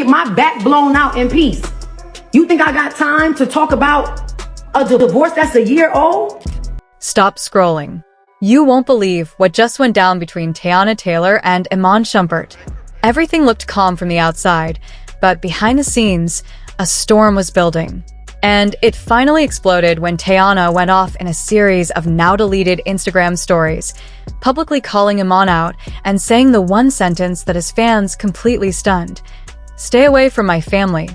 get my back blown out in peace. You think I got time to talk about a divorce that's a year old? Stop scrolling. You won't believe what just went down between Teyana Taylor and Iman Shumpert. Everything looked calm from the outside, but behind the scenes, a storm was building. And it finally exploded when Teyana went off in a series of now-deleted Instagram stories, publicly calling Iman out and saying the one sentence that his fans completely stunned. "Stay away from my family."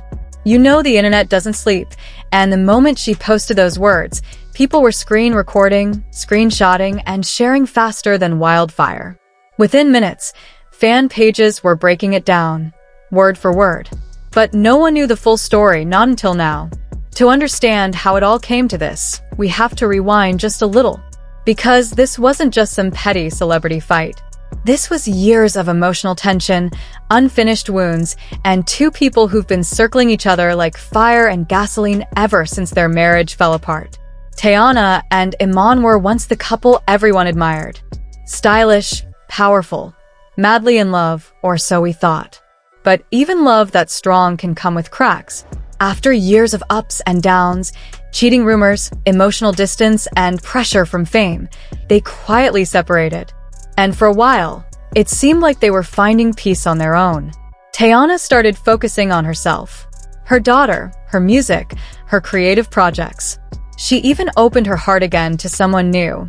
You know the internet doesn't sleep, and the moment she posted those words, people were screen recording, screenshotting, and sharing faster than wildfire. Within minutes, fan pages were breaking it down, word for word. But no one knew the full story, not until now. To understand how it all came to this, we have to rewind just a little. Because this wasn't just some petty celebrity fight. This was years of emotional tension, unfinished wounds, and two people who've been circling each other like fire and gasoline ever since their marriage fell apart. Teyana and Iman were once the couple everyone admired. Stylish, powerful, madly in love, or so we thought. But even love that's strong can come with cracks. After years of ups and downs, cheating rumors, emotional distance, and pressure from fame, they quietly separated. And for a while, it seemed like they were finding peace on their own. Teyana started focusing on herself, her daughter, her music, her creative projects. She even opened her heart again to someone new,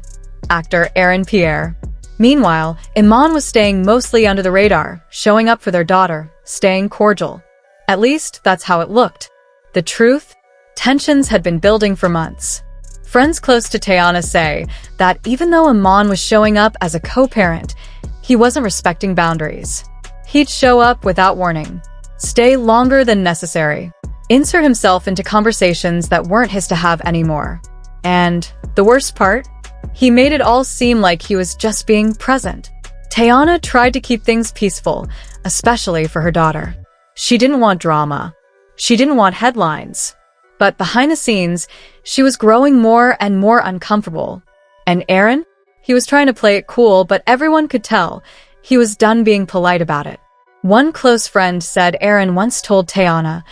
actor Aaron Pierre. Meanwhile, Iman was staying mostly under the radar, showing up for their daughter, staying cordial. At least, that's how it looked. The truth? Tensions had been building for months. Friends close to Teyana say that even though Iman was showing up as a co-parent, he wasn't respecting boundaries. He'd show up without warning, stay longer than necessary, insert himself into conversations that weren't his to have anymore. And the worst part? He made it all seem like he was just being present. Teyana tried to keep things peaceful, especially for her daughter. She didn't want drama. She didn't want headlines. But behind the scenes, she was growing more and more uncomfortable. And Aaron? He was trying to play it cool, but everyone could tell he was done being polite about it. One close friend said Aaron once told Teyana,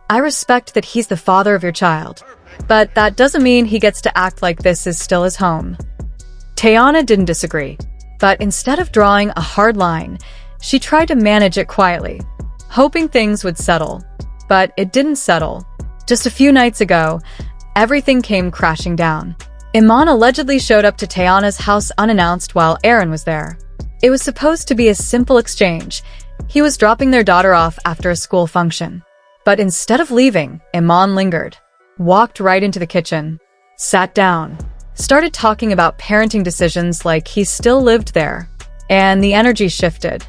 "I respect that he's the father of your child, but that doesn't mean he gets to act like this is still his home." Teyana didn't disagree, but instead of drawing a hard line, she tried to manage it quietly, hoping things would settle. But it didn't settle. Just a few nights ago, everything came crashing down. Iman allegedly showed up to Teyana's house unannounced while Aaron was there. It was supposed to be a simple exchange. He was dropping their daughter off after a school function. But instead of leaving, Iman lingered, walked right into the kitchen, sat down, started talking about parenting decisions like he still lived there. And the energy shifted.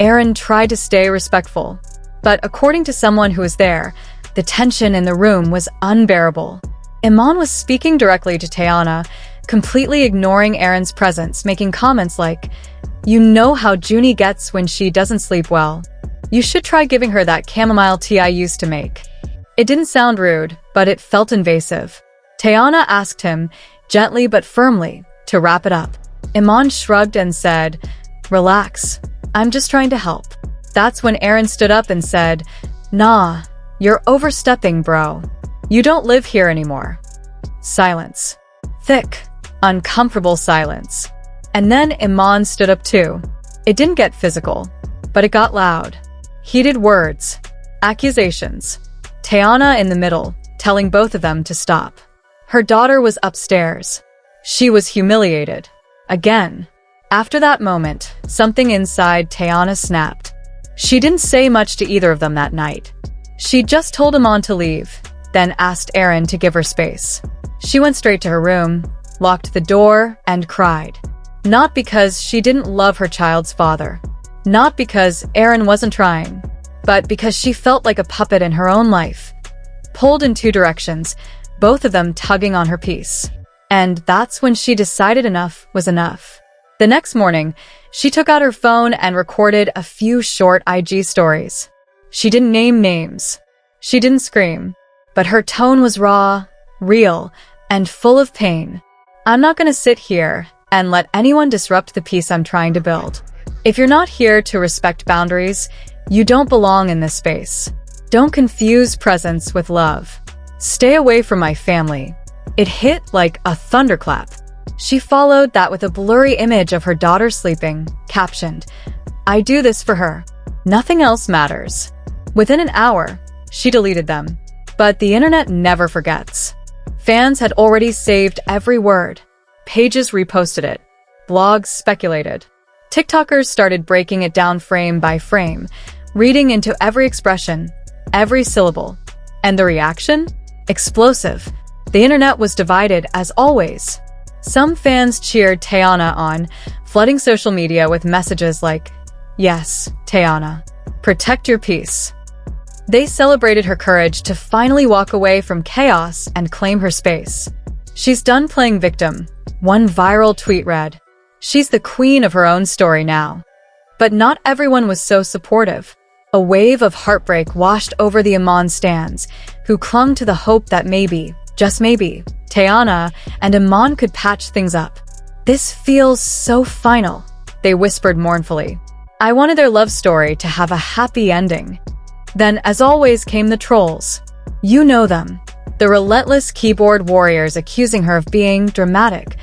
Aaron tried to stay respectful. But according to someone who was there, the tension in the room was unbearable. Iman was speaking directly to Teyana, completely ignoring Aaron's presence, making comments like, "You know how Junie gets when she doesn't sleep well. You should try giving her that chamomile tea I used to make." It didn't sound rude, but it felt invasive. Teyana asked him, gently but firmly, to wrap it up. Iman shrugged and said, "Relax, I'm just trying to help." That's when Aaron stood up and said, "Nah, you're overstepping, bro. You don't live here anymore." Silence. Thick, uncomfortable silence. And then Iman stood up too. It didn't get physical, but it got loud. Heated words. Accusations. Teyana in the middle, telling both of them to stop. Her daughter was upstairs. She was humiliated. Again. After that moment, something inside Teyana snapped. She didn't say much to either of them that night. She just told Iman to leave, then asked Aaron to give her space. She went straight to her room, locked the door, and cried. Not because she didn't love her child's father. Not because Aaron wasn't trying, but because she felt like a puppet in her own life. Pulled in two directions, both of them tugging on her peace. And that's when she decided enough was enough. The next morning, she took out her phone and recorded a few short IG stories. She didn't name names. She didn't scream. But her tone was raw, real, and full of pain. "I'm not gonna sit here and let anyone disrupt the peace I'm trying to build. If you're not here to respect boundaries, you don't belong in this space." Don't confuse presence with love. Stay away from my family. It hit like a thunderclap. She followed that with a blurry image of her daughter sleeping, captioned, "I do this for her. Nothing else matters." Within an hour, she deleted them. But the internet never forgets. Fans had already saved every word. Pages reposted it. Blogs speculated. TikTokers started breaking it down frame by frame, reading into every expression, every syllable. And the reaction? Explosive. The internet was divided as always. Some fans cheered Teyana on, flooding social media with messages like, "Yes, Teyana. Protect your peace." They celebrated her courage to finally walk away from chaos and claim her space. "She's done playing victim," one viral tweet read. "She's the queen of her own story now." But not everyone was so supportive. A wave of heartbreak washed over the Iman stans, who clung to the hope that maybe, just maybe, Teyana and Iman could patch things up. "This feels so final," they whispered mournfully. "I wanted their love story to have a happy ending." Then, as always, came the trolls. You know them. The relentless keyboard warriors accusing her of being dramatic,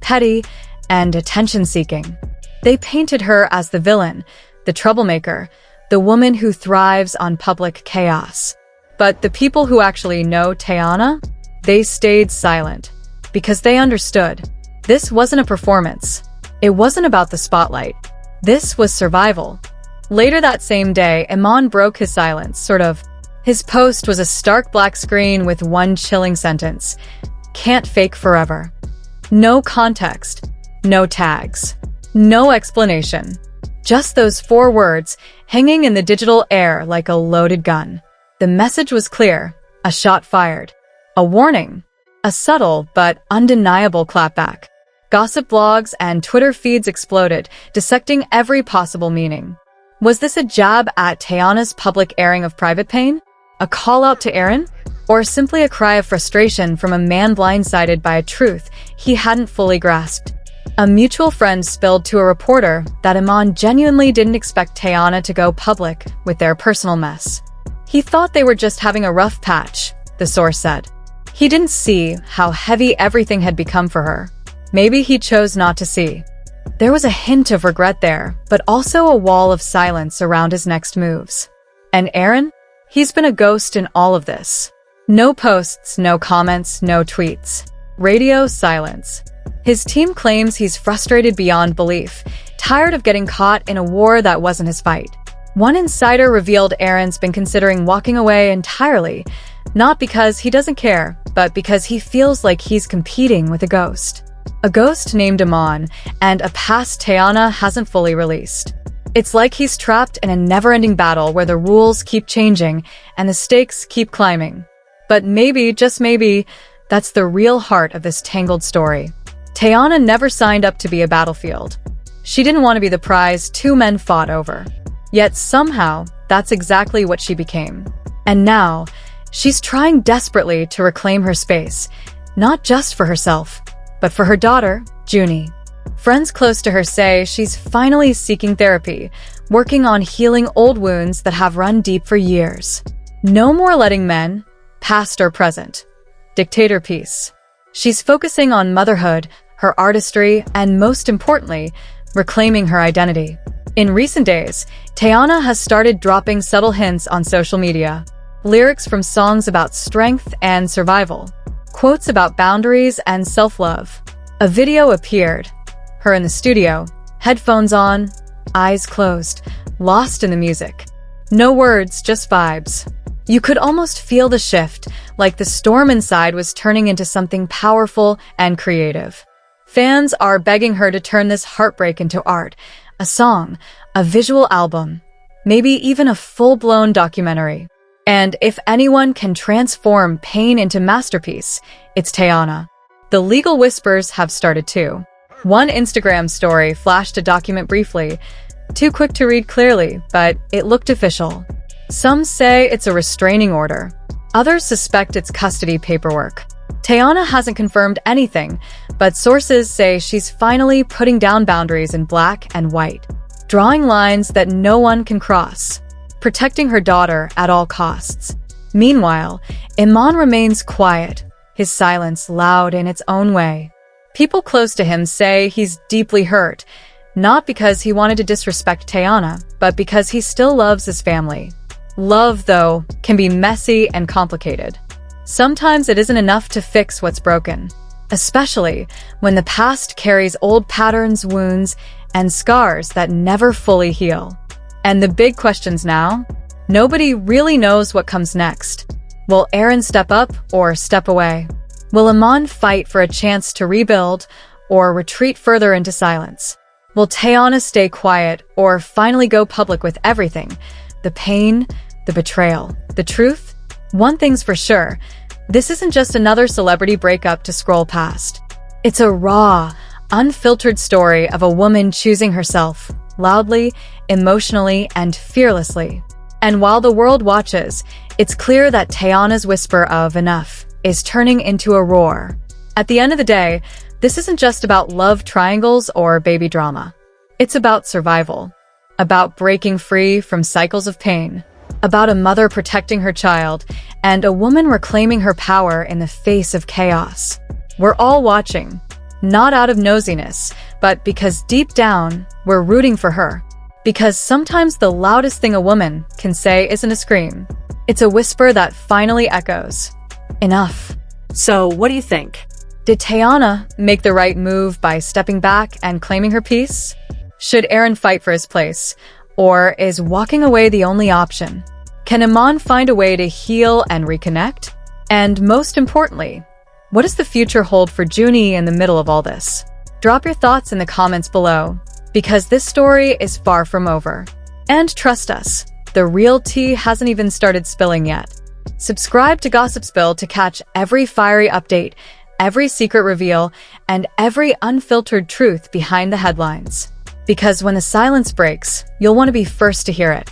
petty, and attention-seeking. They painted her as the villain, the troublemaker, the woman who thrives on public chaos. But the people who actually know Teyana? They stayed silent. Because they understood. This wasn't a performance. It wasn't about the spotlight. This was survival. Later that same day, Iman broke his silence, sort of. His post was a stark black screen with one chilling sentence. "Can't fake forever." No context. No tags. No explanation. Just those 4 words, hanging in the digital air like a loaded gun. The message was clear. A shot fired. A warning. A subtle but undeniable clapback. Gossip blogs and Twitter feeds exploded, dissecting every possible meaning. Was this a jab at Teyana's public airing of private pain? A call out to Aaron? Or simply a cry of frustration from a man blindsided by a truth he hadn't fully grasped? A mutual friend spilled to a reporter that Iman genuinely didn't expect Teyana to go public with their personal mess. He thought they were just having a rough patch, the source said. He didn't see how heavy everything had become for her. Maybe he chose not to see. There was a hint of regret there, but also a wall of silence around his next moves. And Aaron? He's been a ghost in all of this. No posts, no comments, no tweets. Radio silence. His team claims he's frustrated beyond belief, tired of getting caught in a war that wasn't his fight. One insider revealed Aaron's been considering walking away entirely, not because he doesn't care, but because he feels like he's competing with a ghost. A ghost named Iman, and a past Teyana hasn't fully released. It's like he's trapped in a never-ending battle where the rules keep changing and the stakes keep climbing. But maybe, just maybe, that's the real heart of this tangled story. Teyana never signed up to be a battlefield. She didn't want to be the prize 2 men fought over. Yet somehow, that's exactly what she became. And now, she's trying desperately to reclaim her space, not just for herself, but for her daughter, Junie. Friends close to her say she's finally seeking therapy, working on healing old wounds that have run deep for years. No more letting men, past or present, dictate her peace. She's focusing on motherhood, her artistry, and most importantly, reclaiming her identity. In recent days, Teyana has started dropping subtle hints on social media. Lyrics from songs about strength and survival. Quotes about boundaries and self-love. A video appeared. Her in the studio, headphones on, eyes closed, lost in the music. No words, just vibes. You could almost feel the shift, like the storm inside was turning into something powerful and creative. Fans are begging her to turn this heartbreak into art, a song, a visual album, maybe even a full-blown documentary. And if anyone can transform pain into masterpiece, it's Teyana. The legal whispers have started too. One Instagram story flashed a document briefly, too quick to read clearly, but it looked official. Some say it's a restraining order. Others suspect it's custody paperwork. Teyana hasn't confirmed anything, but sources say she's finally putting down boundaries in black and white, drawing lines that no one can cross. protecting her daughter at all costs. Meanwhile, Iman remains quiet, his silence loud in its own way. People close to him say he's deeply hurt, not because he wanted to disrespect Teyana, but because he still loves his family. Love, though, can be messy and complicated. Sometimes it isn't enough to fix what's broken, especially when the past carries old patterns, wounds, and scars that never fully heal. And the big questions now? Nobody really knows what comes next. Will Aaron step up or step away? Will Iman fight for a chance to rebuild or retreat further into silence? Will Teyana stay quiet or finally go public with everything? The pain, the betrayal, the truth? One thing's for sure, this isn't just another celebrity breakup to scroll past. It's a raw, unfiltered story of a woman choosing herself, loudly, emotionally, and fearlessly. And while the world watches, it's clear that Teyana's whisper of enough is turning into a roar. At the end of the day, this isn't just about love triangles or baby drama. It's about survival, about breaking free from cycles of pain, about a mother protecting her child, and a woman reclaiming her power in the face of chaos. We're all watching, not out of nosiness, but because deep down, we're rooting for her. Because sometimes the loudest thing a woman can say isn't a scream. It's a whisper that finally echoes. Enough. So, what do you think? Did Teyana make the right move by stepping back and claiming her peace? Should Aaron fight for his place? Or is walking away the only option? Can Iman find a way to heal and reconnect? And most importantly, what does the future hold for Junie in the middle of all this? Drop your thoughts in the comments below, because this story is far from over. And trust us, the real tea hasn't even started spilling yet. Subscribe to Gossip Spill to catch every fiery update, every secret reveal, and every unfiltered truth behind the headlines. Because when the silence breaks, you'll want to be first to hear it.